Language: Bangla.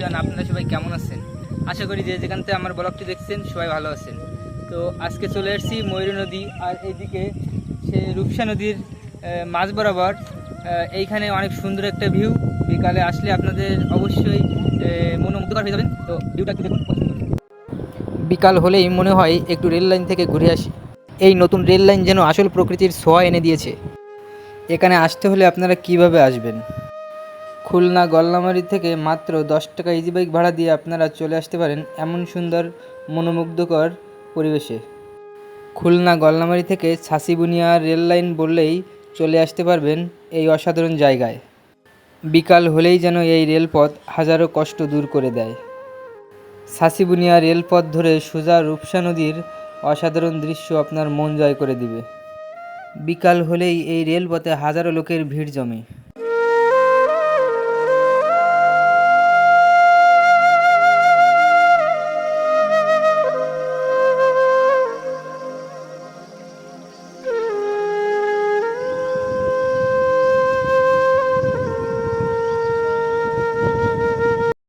এভরিওয়ান, আপনারা সবাই কেমন আছেন? আশা করি যে যেখান থেকে আমার ব্লগটি দেখছেন সবাই ভালো আছেন। তো আজকে চলে এসেছি ময়ূরী নদী, আর এইদিকে সে রূপসা নদীর মাঝ বরাবর। এইখানে অনেক সুন্দর একটা ভিউ। বিকালে আসলে আপনাদের অবশ্যই মনোমুগ্ধকর হয়ে যাবেন। তো ভিউটা একটু দেখুন, পছন্দ করুন। বিকাল হলেই মনে হয় একটু রেল লাইন থেকে ঘুরে আসি। এই নতুন রেল লাইন যেন আসল প্রকৃতির ছোঁয়া এনে দিয়েছে। এখানে আসতে হলে আপনারা কিভাবে আসবেন? খুলনা গল্লামারী থেকে মাত্র 10 টাকা ইজি বাইক ভাড়া দিয়ে আপনারা চলে আসতে পারেন এমন সুন্দর মনোমুগ্ধকর পরিবেশে। খুলনা গল্লামারী থেকে ছাসিবুনিয়া রেল লাইন বললেই চলে আসতে পারবেন এই অসাধারণ জায়গায়। বিকাল হলেই যেন এই রেলপথ হাজারো কষ্ট দূর করে দেয়। ছাসিবুনিয়া রেলপথ ধরে সোজা রূপসা নদীর অসাধারণ দৃশ্য আপনার মন জয় করে দিবে। বিকাল হলেই এই রেলপথে হাজারো লোকের ভিড় জমে।